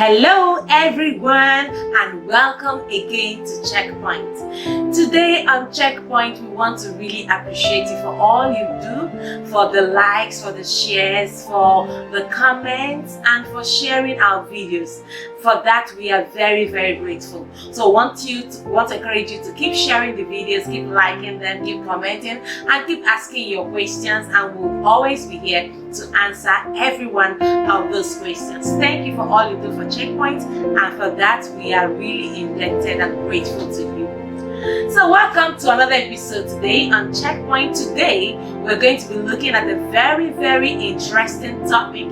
Hello everyone and welcome again to Checkpoint. Today on Checkpoint we want to really appreciate you for all you do, for the likes, for the shares, for the comments and for sharing our videos. For that we are very grateful. So want to encourage you to keep sharing the videos, keep liking them, keep commenting and keep asking your questions, and we'll always be here to answer every one of those questions. Thank you for all you do for Checkpoint, and for that we are really indebted and grateful to you. So welcome to another episode today on Checkpoint. Today we're going to be looking at a very interesting topic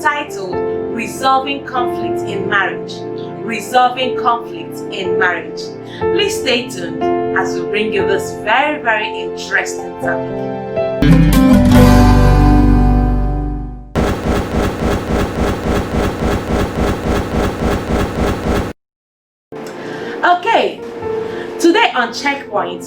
titled Resolving Conflict in Marriage. Resolving conflict in marriage. Please stay tuned as we bring you this very interesting topic. Okay, today on Checkpoint,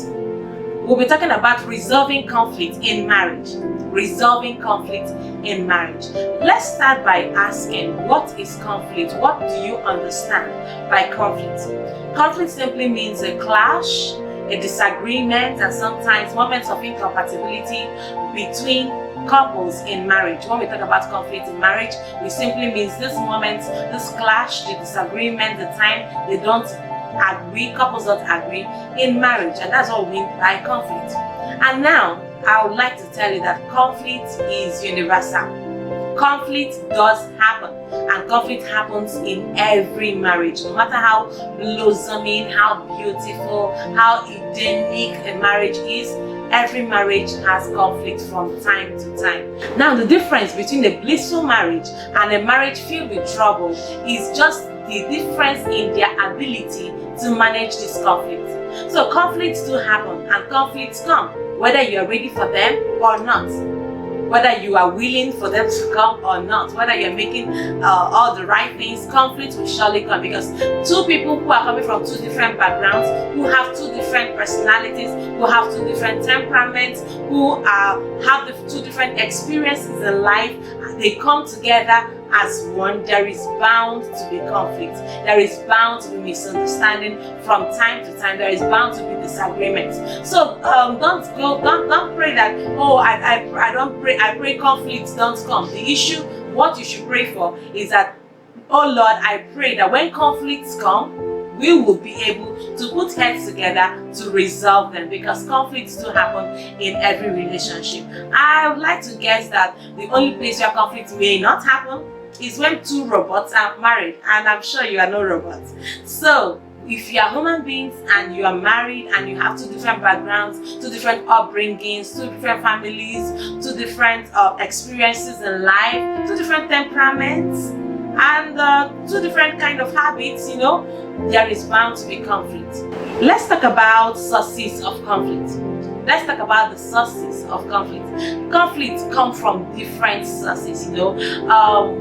we'll be talking about resolving conflict in marriage. Resolving conflict in marriage. Let's start by asking, what is conflict? What do you understand by conflict? Conflict simply means a clash, a disagreement, and sometimes moments of incompatibility between couples in marriage. When we talk about conflict in marriage, it simply means this moment, this clash, the disagreement, the time they don't agree, couples don't agree in marriage, and that's what we mean by conflict. And now I would like to tell you that conflict is universal. Conflict does happen, and conflict happens in every marriage. No matter how blossoming, how beautiful, how Edenic a marriage is, every marriage has conflict from time to time. Now the difference between a blissful marriage and a marriage filled with trouble is just the difference in their ability to manage this conflict. So conflicts do happen and conflicts come, whether you are ready for them or not, whether you are willing for them to come or not, whether you're making all the right things, conflict will surely come, because two people who are coming from two different backgrounds, who have two different personalities, who have two different temperaments, who have two different experiences in life, they come together as one. There is bound to be conflict. There is bound to be misunderstanding from time to time. There is bound to be disagreements. So don't pray that, oh, I don't pray, I pray conflicts don't come. The issue, what you should pray for is that, oh Lord, I pray that when conflicts come, we will be able to put heads together to resolve them, because conflicts do happen in every relationship. I would like to guess that the only place where conflict may not happen is when two robots are married, and I'm sure you are no robots. So if you are human beings and you are married and you have two different backgrounds, two different upbringings, two different families, two different experiences in life, two different temperaments, and two different kind of habits, you know, there is bound to be conflict. Let's talk about sources of conflict. Let's talk about the sources of conflict. Conflicts come from different sources, you know.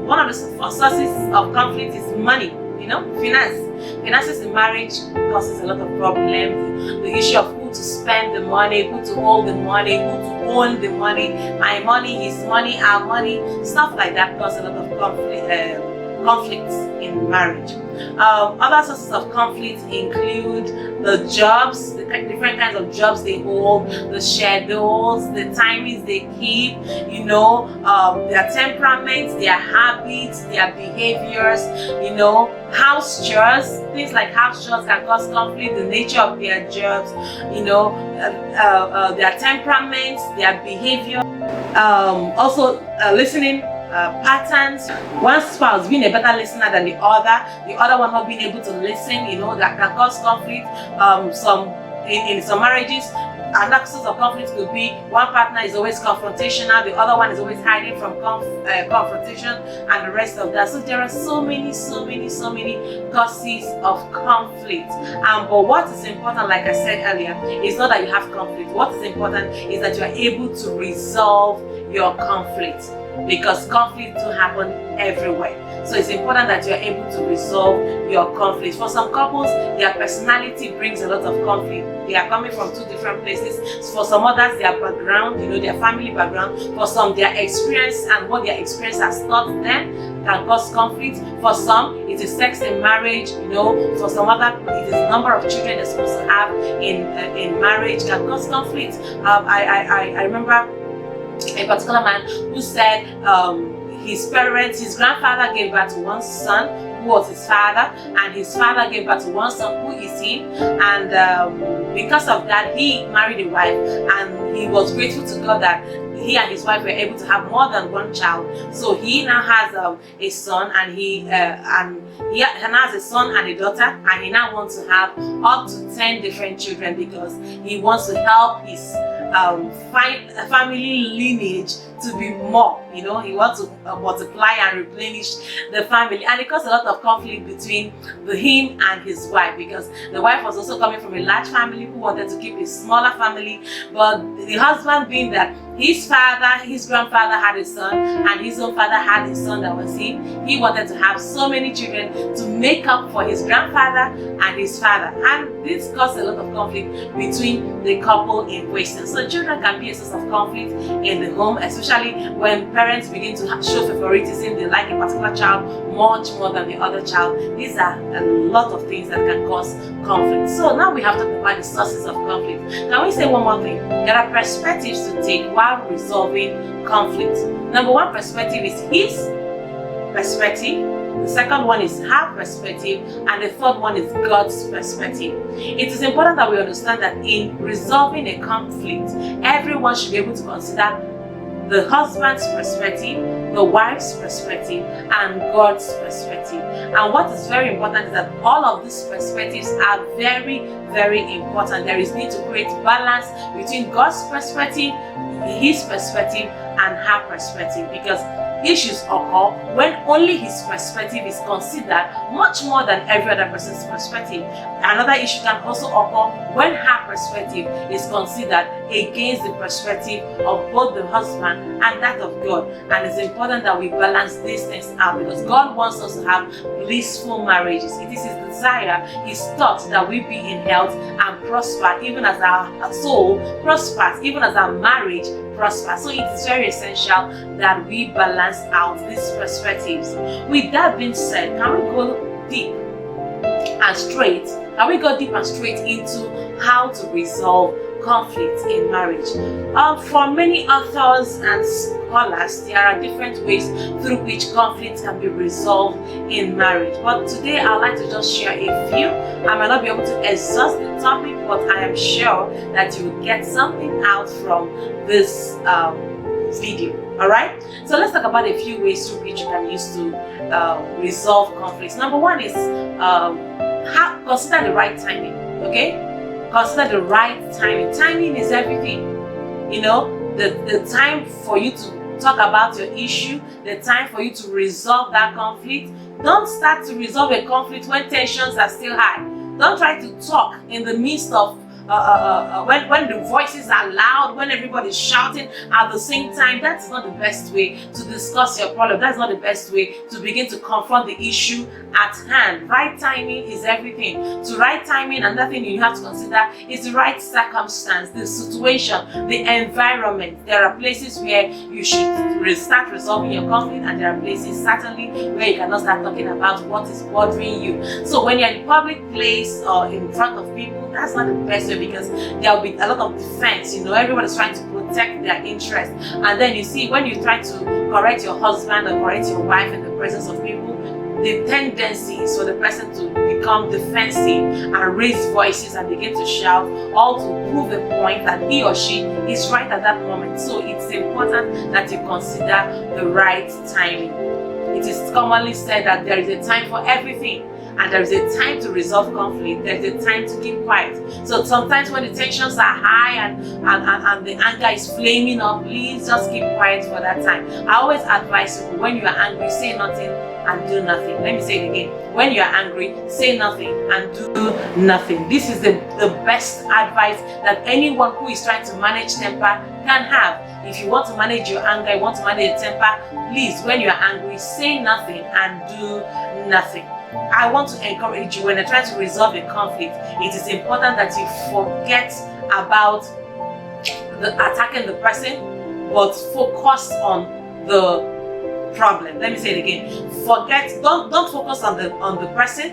One of the sources of conflict is money, you know, finance. Finances in marriage causes a lot of problems. The issue of who to spend the money, who to hold the money, who to own the money, my money, his money, our money, stuff like that cause a lot of conflicts in marriage. Other sources of conflict include the jobs, the different kinds of jobs they hold, the schedules, the timings they keep, you know, their temperaments, their habits, their behaviors, you know, house chores. Things like house chores can cause conflict, the nature of their jobs, you know, their temperaments, their behavior. Also listening patterns, one spouse being a better listener than the other one not being able to listen, you know, that can cause conflict. In some marriages, another source of conflict could be one partner is always confrontational, the other one is always hiding from confrontation, and the rest of that. So there are so many causes of conflict. But what is important, like I said earlier, is not that you have conflict. What is important is that you are able to resolve your conflict. because conflict do happen everywhere. So it's important that you're able to resolve your conflict. For some couples, their personality brings a lot of conflict. They are coming from two different places. For some others, their background, their family background. For some, their experience and what their experience has taught them can cause conflict. For some, it is sex in marriage. For some other, it is the number of children they're supposed to have in marriage can cause conflict. I remember a particular man who said his grandfather gave birth to one son who was his father, and his father gave birth to one son who is him, and because of that he married a wife, and he was grateful to God that he and his wife were able to have more than one child. So he now has a son, and he now has a son and a daughter, and he now wants to have up to 10 different children because he wants to help his family lineage to be more. He wants to multiply and replenish the family, and it caused a lot of conflict between him and his wife, because the wife was also coming from a large family who wanted to keep a smaller family, but the husband, being that his grandfather had a son, and his own father had a son that was him, he wanted to have so many children to make up for his grandfather and his father, and this caused a lot of conflict between the couple in question. So children can be a source of conflict in the home, especially when parents begin to show favoritism. They like a particular child much more than the other child. These are a lot of things that can cause conflict. So now we have talked about the sources of conflict. Can we say one more thing? There are perspectives to take while resolving conflict. Number one perspective is his perspective. The second one is her perspective, and the third one is God's perspective. It is important that we understand that in resolving a conflict, everyone should be able to consider the husband's perspective, the wife's perspective, and God's perspective. And what is very important is that all of these perspectives are very, very important. There is need to create balance between God's perspective, his perspective, and her perspective, because issues occur when only his perspective is considered much more than every other person's perspective. Another issue can also occur when her perspective is considered against the perspective of both the husband and that of God. And it's important that we balance these things out, because God wants us to have blissful marriages. It is his desire, his thought, that we be in health and prosper, even as our soul prospers, even as our marriage prosper. So it is very essential that we balance out these perspectives. With that being said, can we go deep and straight into how to resolve conflict in marriage? For many authors and scholars, there are different ways through which conflict can be resolved in marriage. But today I'd like to just share a few. I might not be able to exhaust the topic, but I am sure that you will get something out from this video. Alright? So let's talk about a few ways through which you can use to resolve conflicts. Number one is consider the right timing. Okay? Consider the right timing. Timing is everything. The time for you to talk about your issue, the time for you to resolve that conflict. Don't start to resolve a conflict when tensions are still high. Don't try to talk in the midst of when the voices are loud, when everybody's shouting at the same time. That's not the best way to discuss your problem. That's not the best way to begin to confront the issue at hand. Right timing is everything. To right timing, another thing you have to consider is the right circumstance, the situation, the environment. There are places where you should start resolving your conflict, and there are places certainly where you cannot start talking about what is bothering you. So when you're in a public place or in front of people, that's not the best way, because there will be a lot of defense. Everyone is trying to protect their interest, and then you see, when you try to correct your husband or correct your wife in the presence of people, the tendency is for the person to become defensive and raise voices and begin to shout, all to prove the point that he or she is right at that moment. So it's important that you consider the right timing. It is commonly said that there is a time for everything and there is a time to resolve conflict. There's a time to keep quiet. So sometimes when the tensions are high and the anger is flaming up, please just keep quiet for that time. I always advise people, when you are angry, say nothing and do nothing. Let me say it again. When you are angry, say nothing and do nothing. This is the best advice that anyone who is trying to manage temper can have. If you want to manage your anger, you want to manage your temper, please, when you are angry, say nothing and do nothing. I want to encourage you, when you're trying to resolve a conflict, it is important that you forget about attacking the person, but focus on the problem. Let me say it again. Don't focus on the person,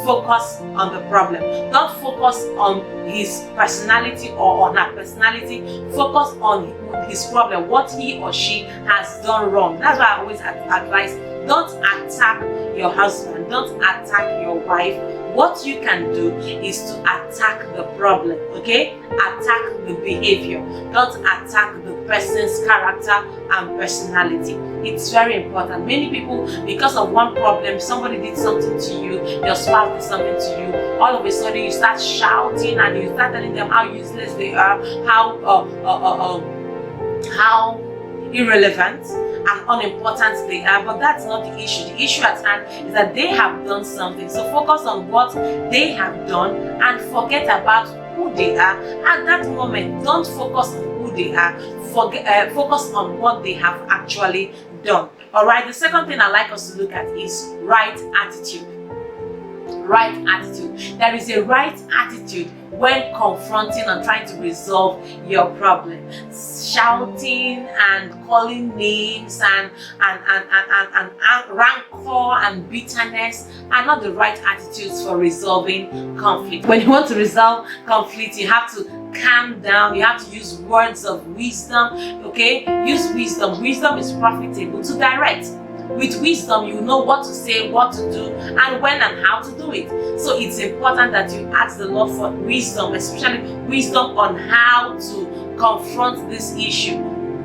focus on the problem. Don't focus on his personality or on her personality. Focus on his problem, what he or she has done wrong. That's why I always advise, don't attack your husband, don't attack your wife. What you can do is to attack the problem, okay? Attack the behavior. Don't attack the person's character and personality. It's very important. Many people, because of one problem, somebody did something to you, your spouse did something to you, all of a sudden you start shouting and you start telling them how useless they are, how irrelevant and unimportant they are. But that's not the issue. The issue at hand is that they have done something. So focus on what they have done and forget about who they are at that moment. Don't focus on who they are. Focus on what they have actually done. Alright, the second thing I like us to look at is right attitude. Right attitude. There is a right attitude when confronting and trying to resolve your problem. Shouting and calling names and rancor and bitterness are not the right attitudes for resolving conflict. When you want to resolve conflict, you have to calm down. You have to use words of wisdom. Okay, use wisdom. Wisdom is profitable to direct. With wisdom, you know what to say, what to do, and when and how to do it. So it's important that you ask the Lord for wisdom, especially wisdom on how to confront this issue.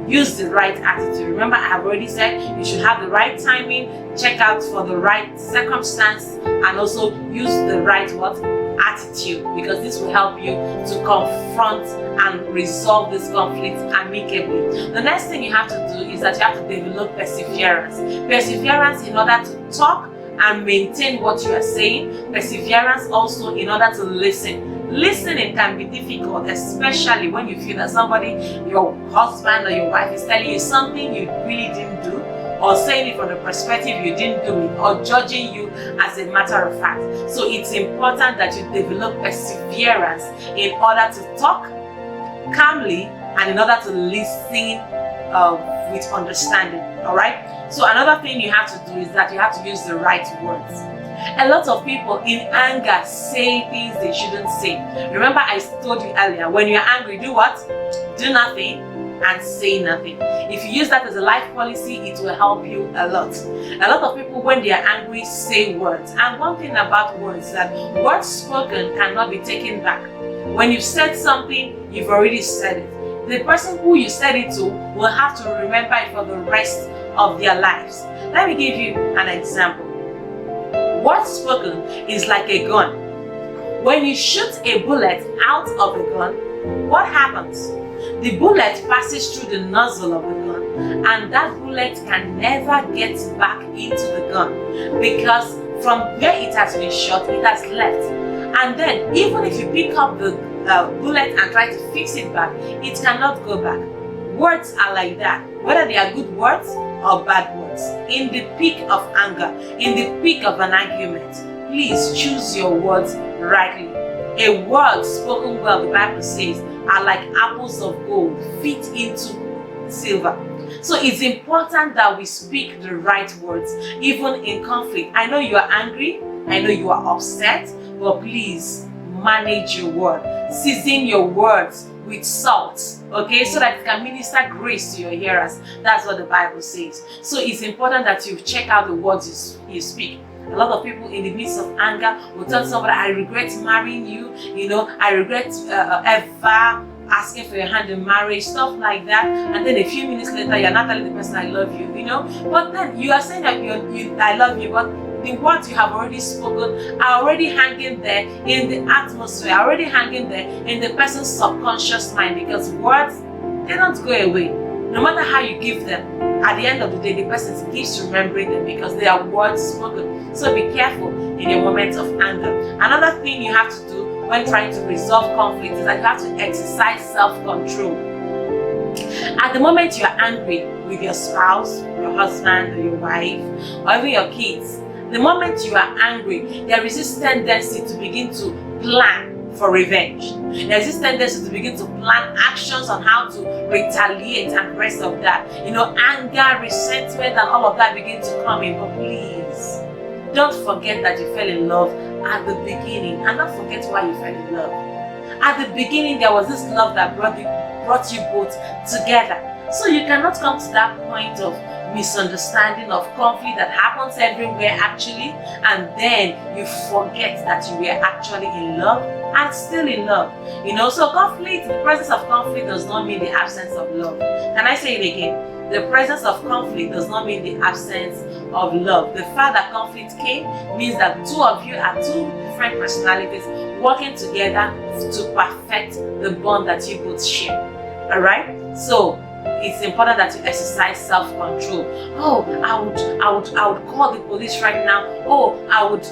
Use the right attitude. Remember, I have already said you should have the right timing, check out for the right circumstance, and also use the right attitude, because this will help you to confront and resolve this conflict amicably. The next thing you have to do is that you have to develop perseverance. Perseverance in order to talk and maintain what you are saying. Perseverance also in order to listen. Listening can be difficult, especially when you feel that somebody, your husband or your wife, is telling you something you really didn't do, or saying it from the perspective you didn't do it, or judging you as a matter of fact. So it's important that you develop perseverance in order to talk calmly and in order to listen with understanding. Alright? So another thing you have to do is that you have to use the right words. A lot of people in anger say things they shouldn't say. Remember, I told you earlier, when you're angry, do what? Do nothing and say nothing. If you use that as a life policy, it will help you a lot. A lot of people, when they are angry, say words. And one thing about words is that words spoken cannot be taken back. When you've said something, you've already said it. The person who you said it to will have to remember it for the rest of their lives. Let me give you an example. Words spoken is like a gun. When you shoot a bullet out of a gun, what happens? The bullet passes through the nozzle of the gun, and that bullet can never get back into the gun, because from where it has been shot, it has left. And then, even if you pick up the bullet and try to fix it back, it cannot go back. Words are like that, whether they are good words or bad words. In the peak of anger, in the peak of an argument, please choose your words rightly. A word spoken well, the Bible says, are like apples of gold fit into silver. So it's important that we speak the right words, even in conflict. I know you are angry, I know you are upset, but please manage your word. Season your words with salt, okay, so that it can minister grace to your hearers. That's what the Bible says. So it's important that you check out the words you speak. A lot of people in the midst of anger will tell somebody, I regret marrying you, I regret ever asking for your hand in marriage, stuff like that. And then a few minutes later, you're not telling the person I love you, But then you are saying that I love you, but the words you have already spoken are already hanging there in the atmosphere, already hanging there in the person's subconscious mind, because words, they don't go away. No matter how you give them, at the end of the day, the person keeps remembering them because they are words spoken. So be careful in your moments of anger. Another thing you have to do when trying to resolve conflict is that you have to exercise self-control. At the moment you are angry with your spouse, your husband, or your wife, or even your kids, the moment you are angry, there is this tendency to begin to plan for revenge. There's this tendency to begin to plan actions on how to retaliate and the rest of that. Anger, resentment, and all of that begin to come in. But please, don't forget that you fell in love at the beginning, and don't forget why you fell in love. At the beginning, there was this love that brought you both together. So you cannot come to that point of misunderstanding, of conflict that happens everywhere actually, and then you forget that you were actually in love and still in love. So conflict, the presence of conflict does not mean the absence of love. Can I say it again? The presence of conflict does not mean the absence of love. The fact that conflict came means that two of you are two different personalities working together to perfect the bond that you both share. Alright? So it's important that you exercise self-control. Oh, I would call the police right now. Oh, I would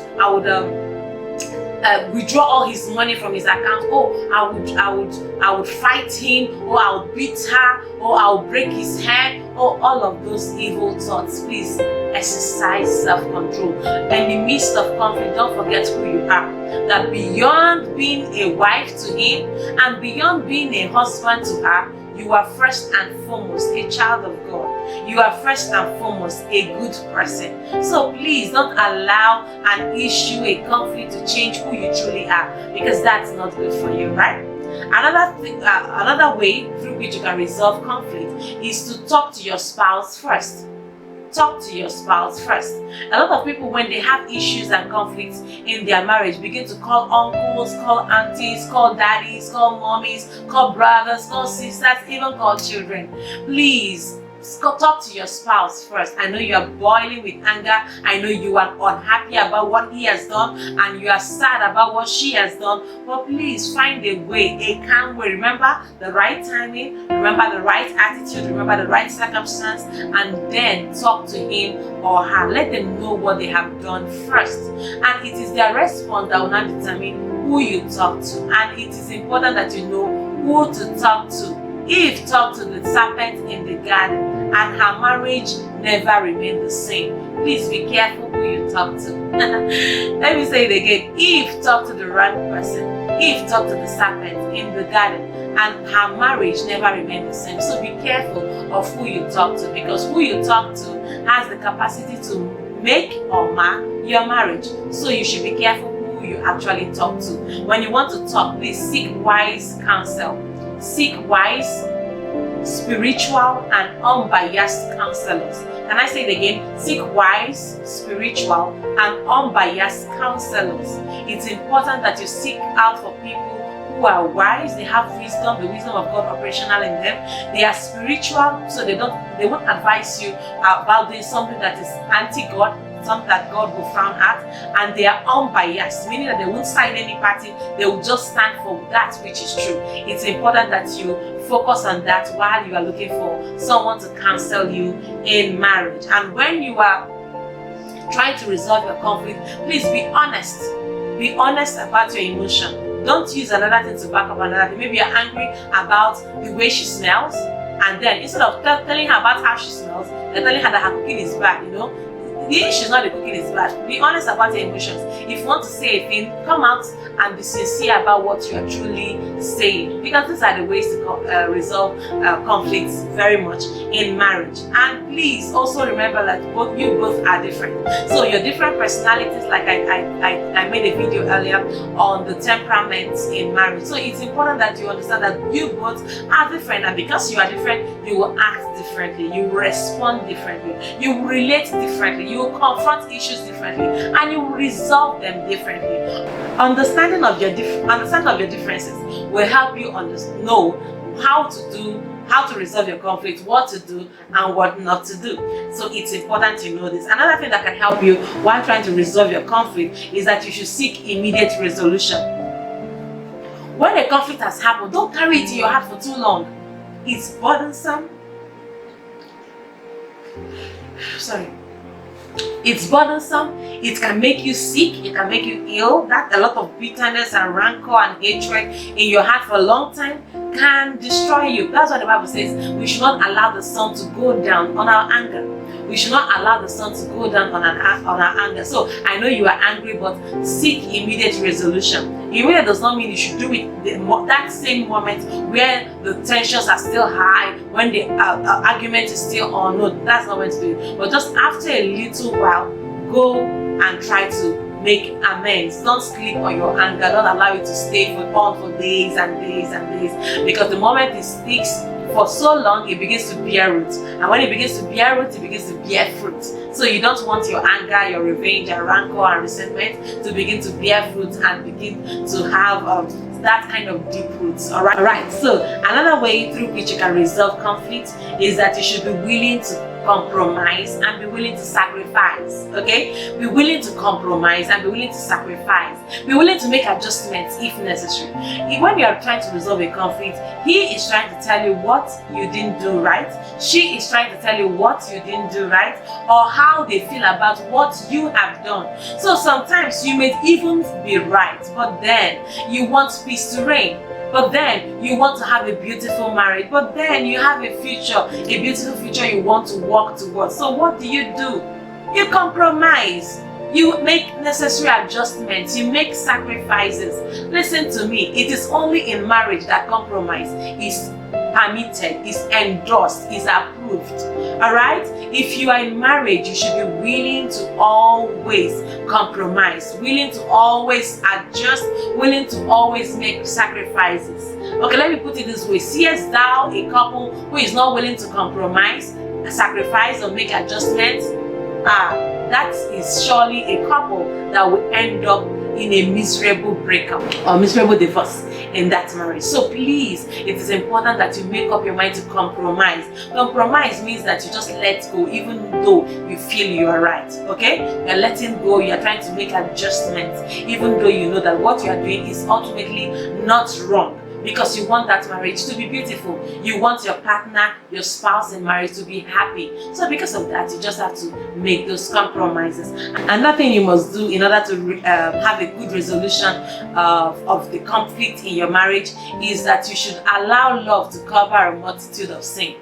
withdraw all his money from his account. Oh, I would fight him. Or I would beat her. Or I would break his head. Or all of those evil thoughts. Please exercise self-control. In the midst of conflict, don't forget who you are. That beyond being a wife to him and beyond being a husband to her, you are first and foremost a child of God. You are first and foremost a good person. So please don't allow an issue, a conflict to change who you truly are, because that's not good for you, right? Another way through which you can resolve conflict is to talk to your spouse first. Talk to your spouse first. A lot of people, when they have issues and conflicts in their marriage, begin to call uncles, call aunties, call daddies, call mommies, call brothers, call sisters, even call children. Please, talk to your spouse first. I know you are boiling with anger. I know you are unhappy about what he has done and you are sad about what she has done. But please find a way, a calm way. Remember the right timing, remember the right attitude, remember the right circumstance, and then talk to him or her. Let them know what they have done first. And it is their response that will now determine who you talk to. And it is important that you know who to talk to. Eve talked to the serpent in the garden and her marriage never remained the same. Please be careful who you talk to. Let me say it again. Eve talked to the wrong person. Eve talked to the serpent in the garden and her marriage never remained the same. So be careful of who you talk to, because who you talk to has the capacity to make or mar your marriage. So you should be careful who you actually talk to. When you want to talk, please seek wise counsel. Seek wise, spiritual, and unbiased counselors. Can I say it again? Seek wise, spiritual, and unbiased counselors. It's important that you seek out for people who are wise. They have wisdom, the wisdom of God operational in them. They are spiritual, so they won't advise you about doing something that is anti-God, something that God will frown at. And they are unbiased, meaning that they won't side any party. They will just stand for that which is true. It's important that you focus on that while you are looking for someone to counsel you in marriage. And when you are trying to resolve your conflict, please be honest. Be honest about your emotion. Don't use another thing to back up another thing. Maybe you're angry about the way she smells, and then instead of telling her about how she smells, you're telling her that her cooking is bad, The issue is not the cooking is bad. Be honest about your emotions. If you want to say a thing, come out and be sincere about what you are truly saying, because these are the ways to resolve conflicts very much in marriage. And please also remember that you both are different. So your different personalities, like I made a video earlier on the temperaments in marriage. So it's important that you understand that you both are different, and because you are different, you will act differently, you will respond differently, you will relate differently, you will confront issues differently, and you will resolve them differently. Understanding of your differences will help you know how how to resolve your conflict, what to do and what not to do. So it's important to know this. Another thing that can help you while trying to resolve your conflict is that you should seek immediate resolution. When a conflict has happened, don't carry it in your heart for too long. It's burdensome. It's burdensome. It can make you sick. It can make you ill. That a lot of bitterness and rancor and hatred in your heart for a long time can destroy you. That's what the Bible says. We should not allow the sun to go down on our anger. We should not allow the sun to go down on our anger. So I know you are angry, but seek immediate resolution. Immediate does not mean you should do it that same moment where the tensions are still high, when the argument is still on. No, that's not when to do it. But just after a little while, go and try to make amends. Don't sleep on your anger. Don't allow it to stay for days and days and days. Because the moment it sticks for so long, it begins to bear root. And when it begins to bear root, it begins to bear fruit. So you don't want your anger, your revenge, and rancor and resentment to begin to bear fruit and begin to have that kind of deep roots. Alright. So another way through which you can resolve conflict is that you should be willing to compromise and be willing to sacrifice. Okay? Be willing to compromise and be willing to sacrifice. Be willing to make adjustments if necessary. When you are trying to resolve a conflict, he is trying to tell you what you didn't do right. She is trying to tell you what you didn't do right, or how they feel about what you have done. So sometimes you may even be right, but then you want peace to reign. But then you want to have a beautiful marriage. But then you have a future, a beautiful future you want to walk towards. So what do? You compromise. You make necessary adjustments. You make sacrifices. Listen to me. It is only in marriage that compromise is permitted, is endorsed, is approved. Alright? If you are in marriage, you should be willing to always compromise, willing to always adjust, willing to always make sacrifices. Okay, let me put it this way. Seest thou a couple who is not willing to compromise, sacrifice, or make adjustments? That is surely a couple that will end up in a miserable breakup or miserable divorce in that marriage. So please, it is important that you make up your mind to compromise. Compromise means that you just let go even though you feel you are right. Okay? You're letting go, you're trying to make adjustments even though you know that what you are doing is ultimately not wrong. Because you want that marriage to be beautiful. You want your partner, your spouse in marriage to be happy. So because of that, you just have to make those compromises. Another thing you must do in order to have a good resolution of the conflict in your marriage is that you should allow love to cover a multitude of sin.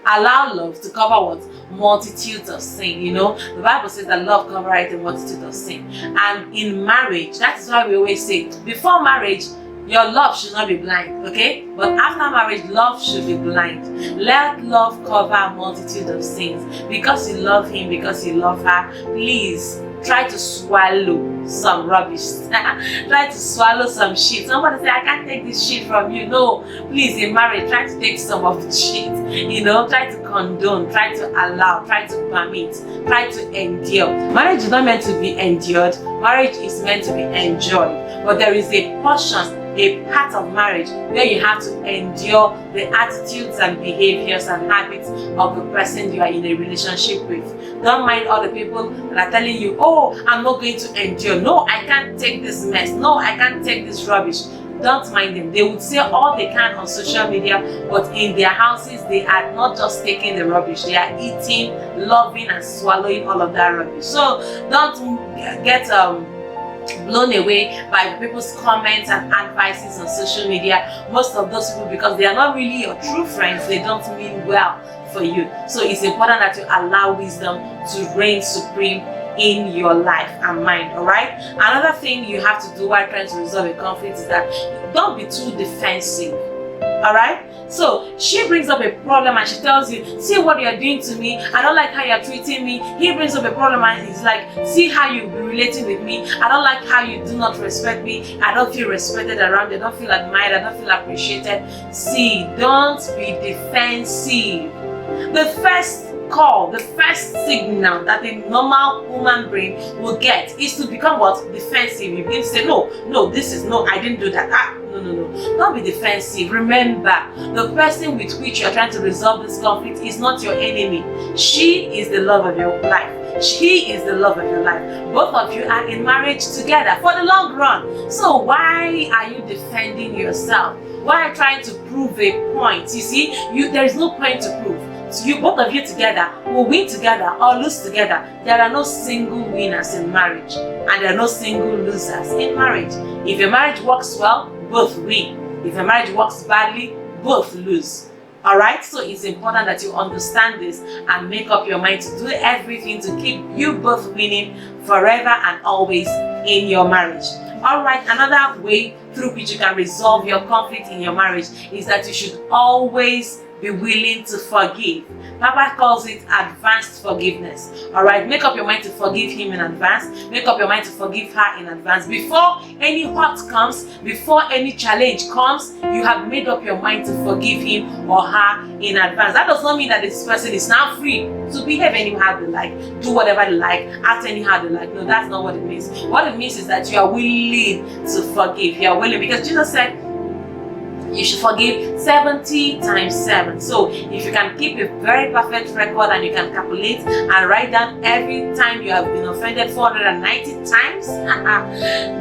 Allow love to cover what? Multitudes of sin. You know, the Bible says that love covers a multitude of sin. And in marriage, that's why we always say, before marriage, your love should not be blind, okay? But after marriage, love should be blind. Let love cover a multitude of sins. Because you love him, because you love her, please try to swallow some rubbish. Try to swallow some shit. Somebody say, I can't take this shit from you. No, please, in marriage, try to take some of the shit. You know, try to condone, try to allow, try to permit, try to endure. Marriage is not meant to be endured. Marriage is meant to be enjoyed. But there is a portion, a part of marriage where you have to endure the attitudes and behaviors and habits of the person you are in a relationship with. Don't mind all the people that are telling you, oh, I'm not going to endure. No, I can't take this mess. No, I can't take this rubbish. Don't mind them. They would say all they can on social media, but in their houses, they are not just taking the rubbish. They are eating, loving, and swallowing all of that rubbish. So don't get blown away by people's comments and advices on social media. Most of those people, because they are not really your true friends, they don't mean well for you. So it's important that you allow wisdom to reign supreme in your life and mind. Alright? Another thing you have to do while trying to resolve a conflict is that don't be too defensive. Alright? So she brings up a problem and she tells you, see what you're doing to me, I don't like how you're treating me. He brings up a problem and he's like, see how you be relating with me, I don't like how you do not respect me, I don't feel respected around you, I don't feel admired, I don't feel appreciated. See, don't be defensive. The first call, the first signal that a normal human brain will get is to become what? Defensive. You begin to say, no, this is no, I didn't do that. No. Don't be defensive. Remember, the person with which you're trying to resolve this conflict is not your enemy. She is the love of your life. She is the love of your life. Both of you are in marriage together for the long run. So why are you defending yourself? Why are you trying to prove a point? You see, there is no point to prove. So both of you together will win together or lose together. There are no single winners in marriage, and there are no single losers in marriage. If your marriage works well, both win. If your marriage works badly, both lose. Alright, so it's important that you understand this and make up your mind to do everything to keep you both winning forever and always in your marriage. Alright, another way through which you can resolve your conflict in your marriage is that you should always be willing to forgive. Papa calls it advanced forgiveness. Alright, make up your mind to forgive him in advance. Make up your mind to forgive her in advance. Before any hurt comes, before any challenge comes, you have made up your mind to forgive him or her in advance. That does not mean that this person is now free to behave anyhow they like, do whatever they like, act anyhow they like. No, that's not what it means. What it means is that you are willing to forgive. You are willing, because Jesus said, you should forgive 70 times 7. So if you can keep a very perfect record and you can calculate and write down every time you have been offended 490 times,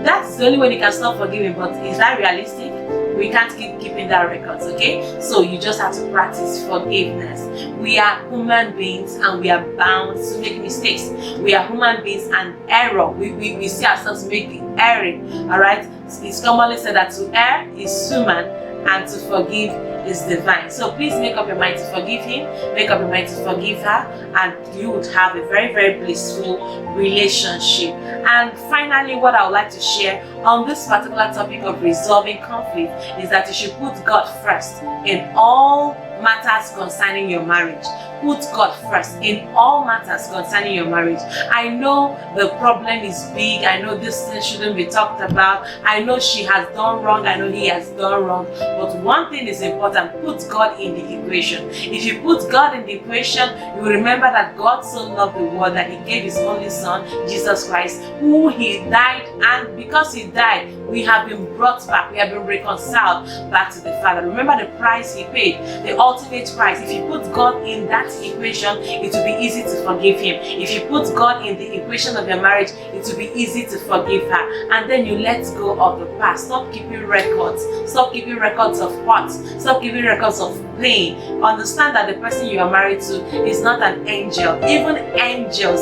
that's the only way you can stop forgiving. But is that realistic? We can't keep keeping that records, okay? So you just have to practice forgiveness. We are human beings and we are bound to make mistakes. We are human beings and error. We see ourselves making erring, all right? It's commonly said that to err is human and to forgive is divine. So please make up your mind to forgive him, make up your mind to forgive her, and you would have a very, very blissful relationship. And finally, what I would like to share on this particular topic of resolving conflict is that you should put God first in all matters concerning your marriage. Put God first in all matters concerning your marriage. I know the problem is big. I know this thing shouldn't be talked about. I know she has done wrong. I know he has done wrong. But one thing is important. Put God in the equation. If you put God in the equation, you will remember that God so loved the world that he gave his only son, Jesus Christ, who he died, and because he died, we have been brought back. We have been reconciled back to the Father. Remember the price he paid, the ultimate price. If you put God in that equation, it will be easy to forgive him. If you put God in the equation of your marriage, it will be easy to forgive her. And then you let go of the past. Stop keeping records. Stop keeping records of what? Stop keeping records of pain. Understand that the person you are married to is not an angel. Even angels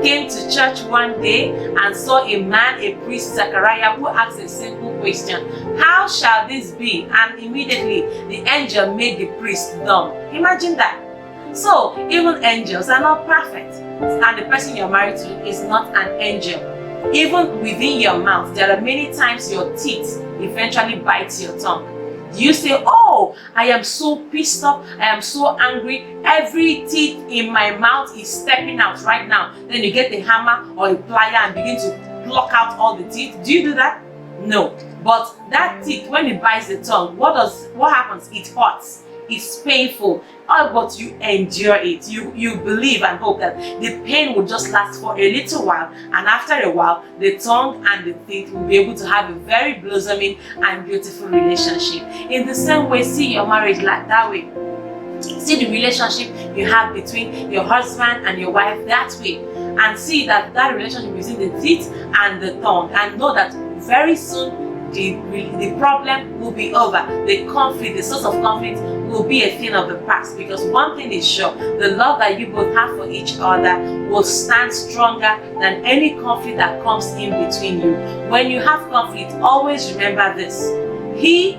came to church one day and saw a man, a priest, Zechariah, who asked a simple question: how shall this be? And immediately the angel made the priest dumb. Imagine that. So even angels are not perfect, and the person you're married to is not an angel. Even within your mouth, there are many times your teeth eventually bite your tongue. You say, oh, I am so pissed off, I am so angry, every teeth in my mouth is stepping out right now. Then you get a hammer or a plier and begin to pluck out all the teeth. Do you do that? No. But that teeth, when it bites the tongue, what happens? It hurts. It's painful. Oh, but you endure it. You believe and hope that the pain will just last for a little while, and after a while, the tongue and the teeth will be able to have a very blossoming and beautiful relationship. In the same way, see your marriage like that way. See the relationship you have between your husband and your wife that way, and see that relationship between the teeth and the tongue, and know that very soon the problem will be over. The conflict, the source of conflict, will be a thing of the past, because one thing is sure: the love that you both have for each other will stand stronger than any conflict that comes in between you. When you have conflict, always remember this: he,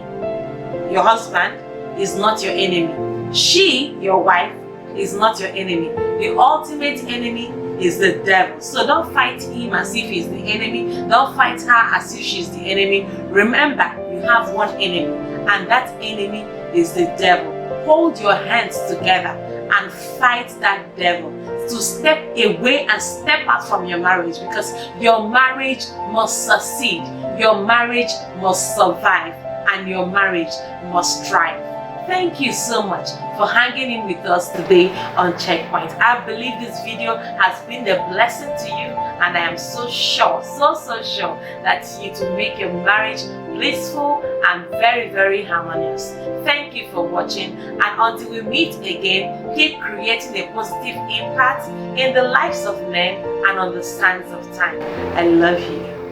your husband, is not your enemy. She, your wife, is not your enemy. The ultimate enemy is the devil. So don't fight him as if he's the enemy. Don't fight her as if she's the enemy. Remember, you have one enemy, and that enemy is the devil. Hold your hands together and fight that devil to step away and step out from your marriage, because your marriage must succeed, your marriage must survive, and your marriage must thrive. Thank you so much for hanging in with us today on Checkpoint. I believe this video has been a blessing to you, and I am so sure, so sure that you to make your marriage blissful and very, very harmonious. Thank you for watching, and until we meet again, keep creating a positive impact in the lives of men and on the sands of time. I love you.